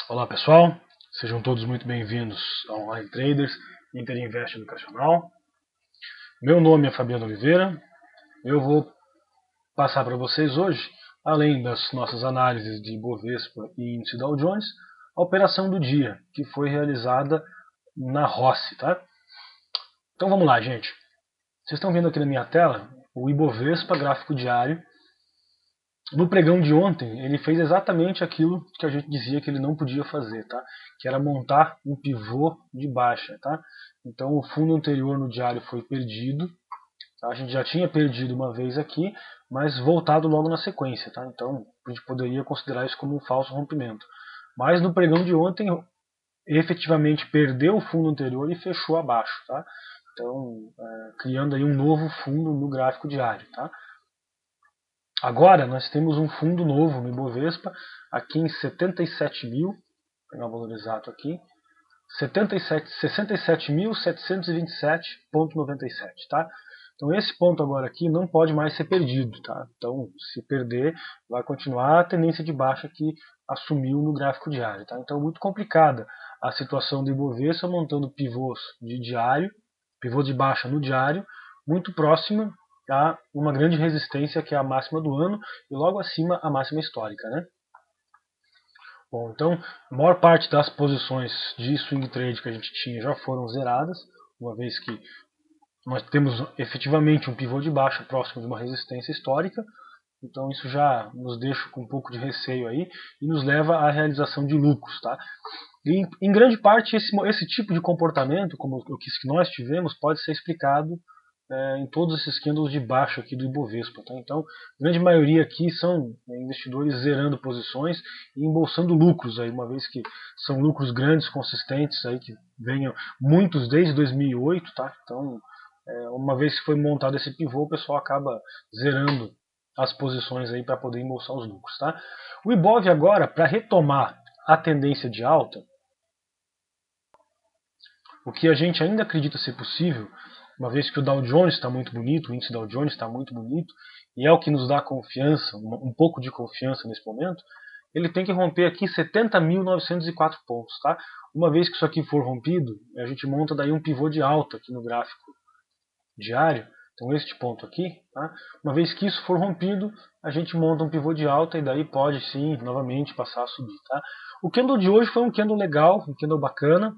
Olá pessoal, sejam todos muito bem-vindos ao Online Traders Inter Invest Educacional. Meu nome é Fabiano Oliveira. Eu vou passar para vocês hoje, além das nossas análises de Ibovespa e índice Dow Jones, a operação do dia, que foi realizada na Rossi, tá? Então vamos lá, gente. Vocês estão vendo aqui na minha tela o Ibovespa gráfico diário. No pregão de ontem, ele fez exatamente aquilo que a gente dizia que ele não podia fazer, tá? Que era montar um pivô de baixa, tá? Então o fundo anterior no diário foi perdido, tá? A gente já tinha perdido uma vez aqui, mas voltado logo na sequência, tá? Então a gente poderia considerar isso como um falso rompimento. Mas no pregão de ontem, efetivamente perdeu o fundo anterior e fechou abaixo, tá? Então, criando aí um novo fundo no gráfico diário, tá? Agora nós temos um fundo novo no Ibovespa, aqui em 77 mil, vou pegar o valor exato aqui, 67.727,97, tá? Então esse ponto agora aqui não pode mais ser perdido, tá? Então se perder, vai continuar a tendência de baixa que assumiu no gráfico diário, tá? Então muito complicada a situação do Ibovespa montando pivôs de diário, pivô de baixa no diário, muito próxima a uma grande resistência que é a máxima do ano e logo acima a máxima histórica, né? Bom, então a maior parte das posições de swing trade que a gente tinha já foram zeradas, uma vez que nós temos efetivamente um pivô de baixa próximo de uma resistência histórica, então isso já nos deixa com um pouco de receio aí e nos leva à realização de lucros, tá? E em grande parte esse tipo de comportamento, como o que nós tivemos, pode ser explicado em todos esses candles de baixo aqui do Ibovespa. Tá? Então, a grande maioria aqui são investidores zerando posições e embolsando lucros, aí, uma vez que são lucros grandes, consistentes, aí, que venham muitos desde 2008. Tá? Então, uma vez que foi montado esse pivô, o pessoal acaba zerando as posições aí para poder embolsar os lucros. Tá? O Ibov agora, para retomar a tendência de alta, o que a gente ainda acredita ser possível, uma vez que o Dow Jones está muito bonito, o índice Dow Jones está muito bonito, e é o que nos dá confiança, um pouco de confiança nesse momento, ele tem que romper aqui 70.904 pontos. Tá? Uma vez que isso aqui for rompido, a gente monta daí um pivô de alta aqui no gráfico diário, então este ponto aqui, tá? Uma vez que isso for rompido, a gente monta um pivô de alta e daí pode sim, novamente, passar a subir. Tá? O candle de hoje foi um candle legal, um candle bacana,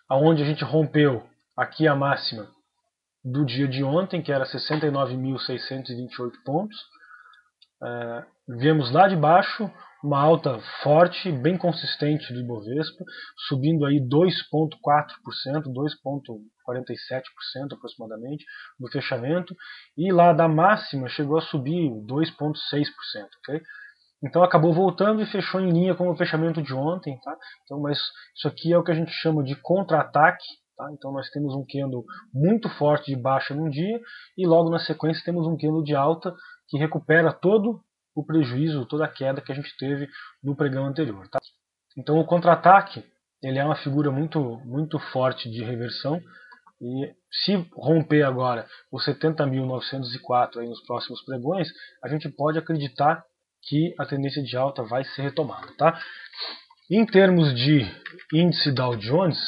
onde a gente rompeu aqui a máxima do dia de ontem, que era 69.628 pontos. Vemos lá de baixo uma alta forte, bem consistente do Ibovespa, subindo aí 2,4%, 2,47% aproximadamente no fechamento, e lá da máxima chegou a subir 2,6%, ok? Então acabou voltando e fechou em linha com o fechamento de ontem, tá? Então, mas isso aqui é o que a gente chama de contra-ataque, tá? Então nós temos um candle muito forte de baixa num dia e logo na sequência temos um candle de alta que recupera todo o prejuízo, toda a queda que a gente teve no pregão anterior, tá? Então o contra-ataque, ele é uma figura muito forte de reversão e se romper agora os 70.904 aí nos próximos pregões, a gente pode acreditar que a tendência de alta vai ser retomada. Tá? Em termos de índice Dow Jones,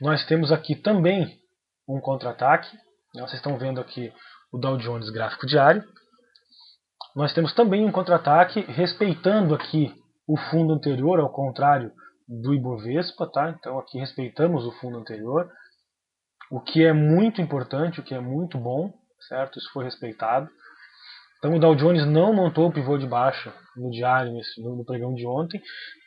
nós temos aqui também um contra-ataque. Vocês estão vendo aqui o Dow Jones gráfico diário. Nós temos também um contra-ataque respeitando aqui o fundo anterior, ao contrário do Ibovespa. Tá? Então aqui respeitamos o fundo anterior, o que é muito importante, o que é muito bom, certo? Isso foi respeitado. Então o Dow Jones não montou o pivô de baixa no diário, no pregão de ontem,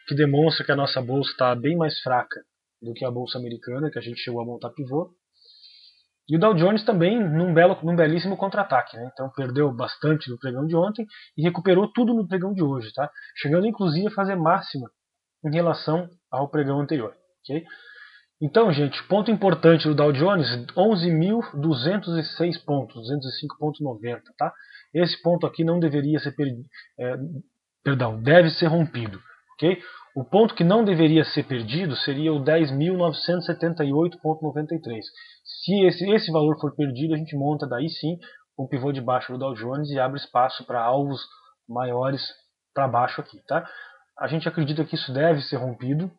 que demonstra que a nossa bolsa está bem mais fraca do que a bolsa americana, que a gente chegou a montar pivô. E o Dow Jones também num belíssimo contra-ataque, né? Então perdeu bastante no pregão de ontem e recuperou tudo no pregão de hoje, tá? Chegando inclusive a fazer máxima em relação ao pregão anterior. Okay? Então, gente, ponto importante do Dow Jones, 11.206 pontos, 205,90, tá? Esse ponto aqui não deveria ser deve ser rompido, ok? O ponto que não deveria ser perdido seria o 10.978,93. Se esse valor for perdido, a gente monta daí sim um pivô de baixo do Dow Jones e abre espaço para alvos maiores para baixo aqui, tá? A gente acredita que isso deve ser rompido.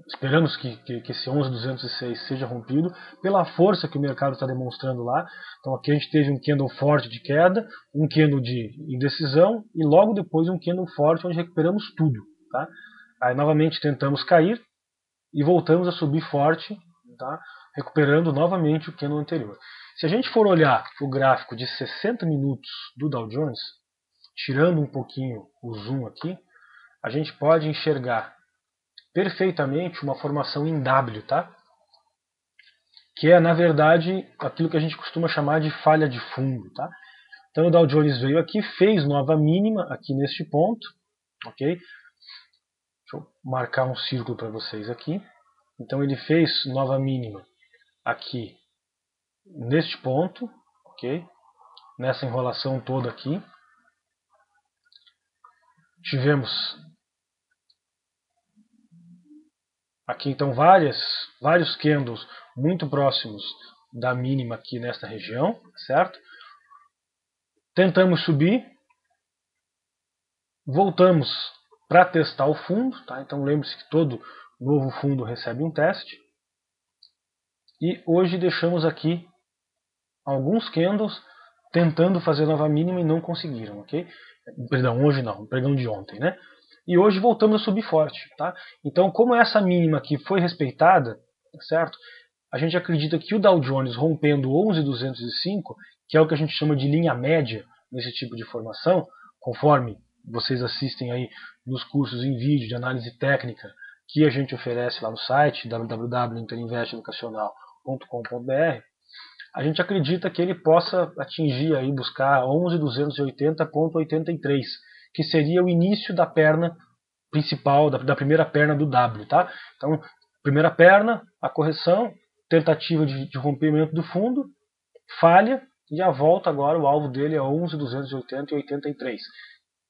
Esperamos que esse 11.206 seja rompido pela força que o mercado está demonstrando lá. Então aqui a gente teve um candle forte de queda, um candle de indecisão e logo depois um candle forte onde recuperamos tudo, tá? Aí novamente tentamos cair e voltamos a subir forte, tá? Recuperando novamente o candle anterior. Se a gente for olhar o gráfico de 60 minutos do Dow Jones, tirando um pouquinho o zoom aqui, a gente pode enxergar perfeitamente uma formação em W, tá? Que é, na verdade, aquilo que a gente costuma chamar de falha de fundo, tá? Então o Dow Jones veio aqui, fez nova mínima aqui neste ponto, ok? Deixa eu marcar um círculo para vocês aqui. Então ele fez nova mínima aqui neste ponto, ok? Nessa enrolação toda aqui. Tivemos aqui então vários candles muito próximos da mínima aqui nesta região, certo? Tentamos subir, voltamos para testar o fundo, tá? Então lembre-se que todo novo fundo recebe um teste. E hoje deixamos aqui alguns candles tentando fazer nova mínima e não conseguiram, ok? Perdão, hoje não, perdão de ontem, né? E hoje voltamos a subir forte, tá? Então, como essa mínima aqui foi respeitada, certo? A gente acredita que o Dow Jones rompendo 11.205, que é o que a gente chama de linha média nesse tipo de formação, conforme vocês assistem aí nos cursos em vídeo de análise técnica que a gente oferece lá no site www.interinvesteducacional.com.br, a gente acredita que ele possa atingir aí, buscar 11.280.83, que seria o início da perna principal, da primeira perna do W, tá? Então, primeira perna, a correção, tentativa de rompimento do fundo, falha, e a volta agora, o alvo dele é 11.280.83,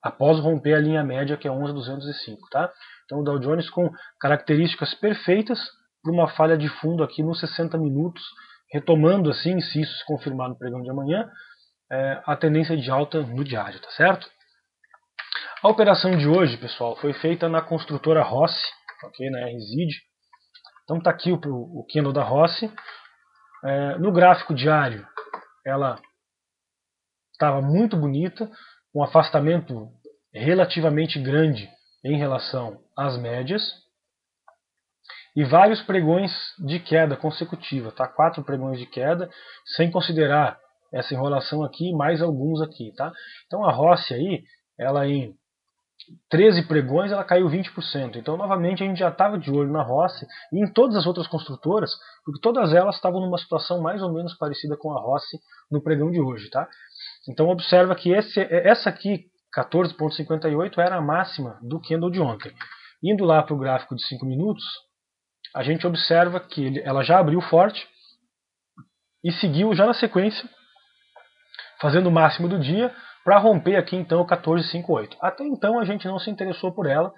após romper a linha média que é 11.205, tá? Então o Dow Jones com características perfeitas para uma falha de fundo aqui nos 60 minutos, retomando assim, se isso se confirmar no pregão de amanhã, a tendência de alta no diário, tá certo? A operação de hoje, pessoal, foi feita na construtora Rossi, ok, na RZID. Então está aqui o candle da Rossi. No gráfico diário, ela estava muito bonita, um afastamento relativamente grande em relação às médias e vários pregões de queda consecutiva, tá? 4 pregões de queda, sem considerar essa enrolação aqui, mais alguns aqui, tá? Então a Rossi aí, ela em 13 pregões, ela caiu 20%. Então, novamente, a gente já estava de olho na Rossi e em todas as outras construtoras, porque todas elas estavam numa situação mais ou menos parecida com a Rossi no pregão de hoje, tá? Então, observa que essa aqui, 14,58, era a máxima do candle de ontem. Indo lá para o gráfico de 5 minutos, a gente observa que ela já abriu forte e seguiu já na sequência, fazendo o máximo do dia, para romper aqui então o 14,58. Até então a gente não se interessou por ela,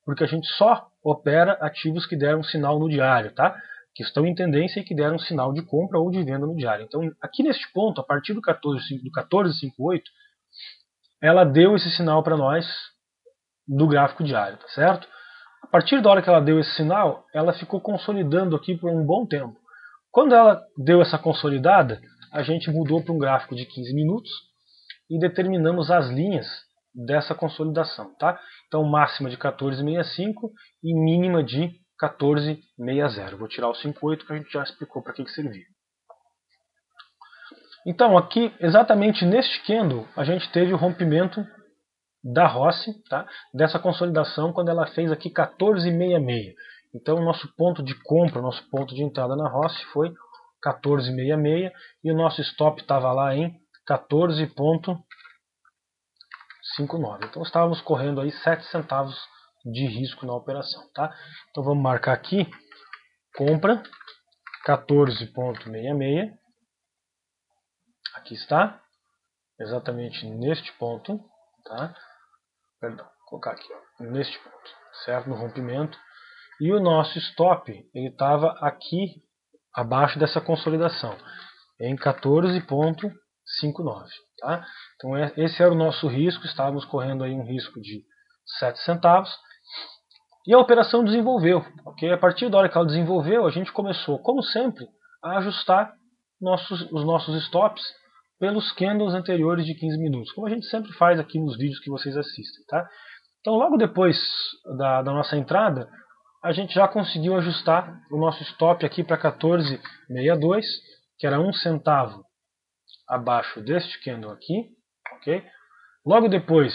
porque a gente só opera ativos que deram sinal no diário, tá? Que estão em tendência e que deram sinal de compra ou de venda no diário. Então aqui neste ponto, a partir do 14,58, ela deu esse sinal para nós do gráfico diário, tá certo? A partir da hora que ela deu esse sinal, ela ficou consolidando aqui por um bom tempo. Quando ela deu essa consolidada, a gente mudou para um gráfico de 15 minutos e determinamos as linhas dessa consolidação, tá? Então máxima de 14,65 e mínima de 14,60. Vou tirar o 5,8 que a gente já explicou para que servia. Então aqui, exatamente neste candle, a gente teve o rompimento da Rossi, tá? Dessa consolidação quando ela fez aqui 14,66. Então o nosso ponto de compra, o nosso ponto de entrada na Rossi foi 14,66 e o nosso stop estava lá em 14,59. Então estávamos correndo aí 7 centavos de risco na operação, tá? Então vamos marcar aqui, compra 14,66. Aqui está, exatamente neste ponto, tá? Perdão, vou colocar aqui, ó, neste ponto, certo? No rompimento. E o nosso stop, ele estava aqui abaixo dessa consolidação, em 14,59. 5,9. Tá? Então esse era o nosso risco, estávamos correndo aí um risco de 7 centavos. E a operação desenvolveu. Okay? A partir da hora que ela desenvolveu, a gente começou, como sempre, a ajustar os nossos stops pelos candles anteriores de 15 minutos, como a gente sempre faz aqui nos vídeos que vocês assistem. Tá? Então logo depois da nossa entrada, a gente já conseguiu ajustar o nosso stop aqui para 14,62, que era 1 centavo abaixo deste candle aqui. Okay? Logo depois,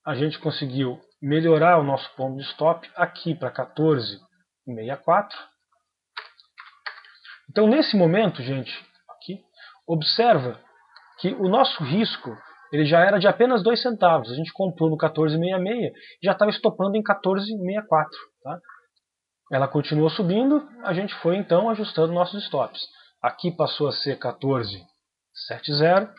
a gente conseguiu melhorar o nosso ponto de stop aqui para 14,64. Então nesse momento, gente, aqui, observa que o nosso risco ele já era de apenas 2 centavos. A gente comprou no 14,66 e já estava estopando em 14,64. Tá? Ela continuou subindo, a gente foi então ajustando nossos stops. Aqui passou a ser 14,70.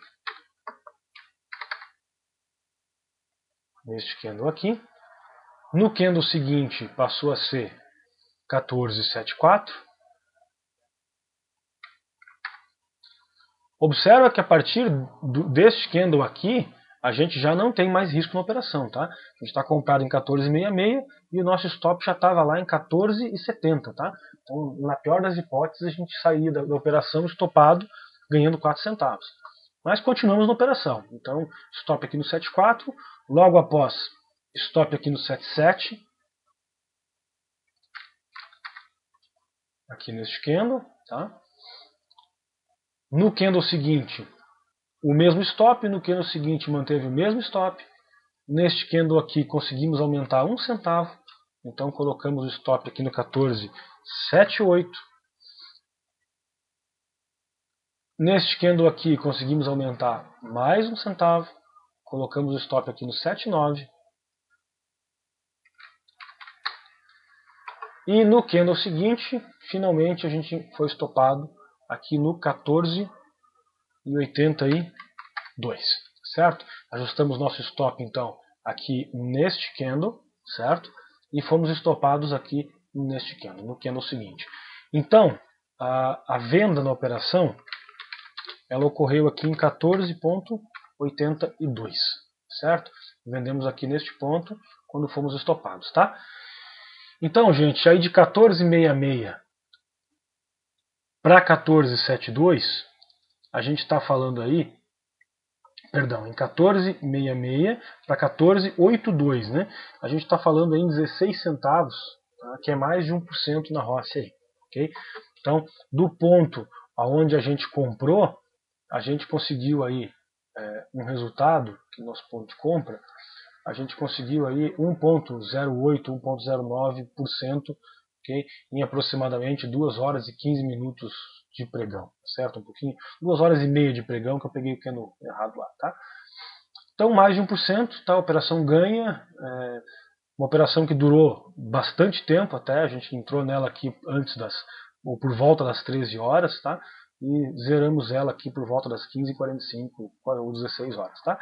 Neste candle aqui. No candle seguinte passou a ser 14,74. Observa que a partir deste candle aqui, a gente já não tem mais risco na operação. Tá? A gente está comprado em 14,66 e o nosso stop já estava lá em 14,70. Tá? Então, na pior das hipóteses, a gente saía da operação estopado, ganhando 4 centavos. Mas continuamos na operação. Então, stop aqui no 7,4, logo após, stop aqui no 7,7. Aqui neste candle. Tá? No candle seguinte, o mesmo stop. No candle seguinte, manteve o mesmo stop. Neste candle aqui, conseguimos aumentar 1 centavo. Então, colocamos o stop aqui no 14,78. Neste candle aqui, conseguimos aumentar mais 1 centavo. Colocamos o stop aqui no 7,9. E no candle seguinte, finalmente a gente foi estopado aqui no 14,82. Certo? Ajustamos nosso stop então aqui neste candle, certo? E fomos estopados aqui neste candle, no candle seguinte. Então, a venda na operação ela ocorreu aqui em 14,82, certo? Vendemos aqui neste ponto quando fomos estopados, tá? Então, gente, aí de 14,66 para 14,72, a gente está falando aí, perdão, em 14,66 para 14,82, né? A gente está falando aí em 16 centavos, tá? Que é mais de 1% na roça aí, ok? Então, do ponto aonde a gente comprou, a gente conseguiu aí um resultado, que nosso ponto de compra, a gente conseguiu aí 1,08, 1,09%, okay, em aproximadamente 2 horas e 15 minutos de pregão, certo? 2 horas e meia de pregão, que eu peguei o candle errado lá, tá? Então mais de 1%, tá? A operação ganha, uma operação que durou bastante tempo até, a gente entrou nela aqui ou por volta das 13 horas, tá? E zeramos ela aqui por volta das 15h45 ou 16 horas, tá?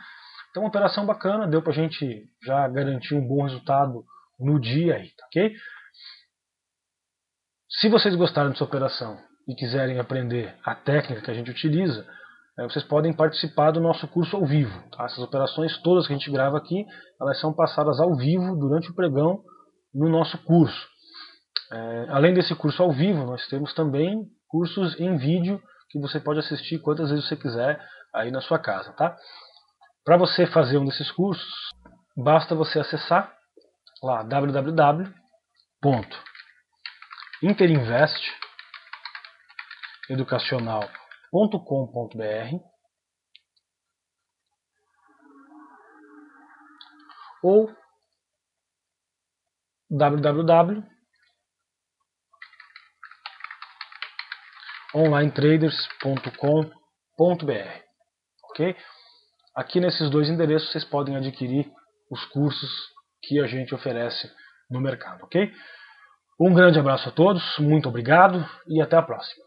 Então uma operação bacana, deu pra gente já garantir um bom resultado no dia aí, tá, ok? Se vocês gostaram dessa operação e quiserem aprender a técnica que a gente utiliza, vocês podem participar do nosso curso ao vivo. Tá? Essas operações todas que a gente grava aqui, elas são passadas ao vivo durante o pregão no nosso curso. Além desse curso ao vivo, nós temos também cursos em vídeo que você pode assistir quantas vezes você quiser aí na sua casa. Tá? Para você fazer um desses cursos, basta você acessar lá www.interinvesteducacional.com.br ou www.onlinetraders.com.br, ok? Aqui nesses dois endereços vocês podem adquirir os cursos que a gente oferece no mercado, ok? Um grande abraço a todos, muito obrigado e até a próxima.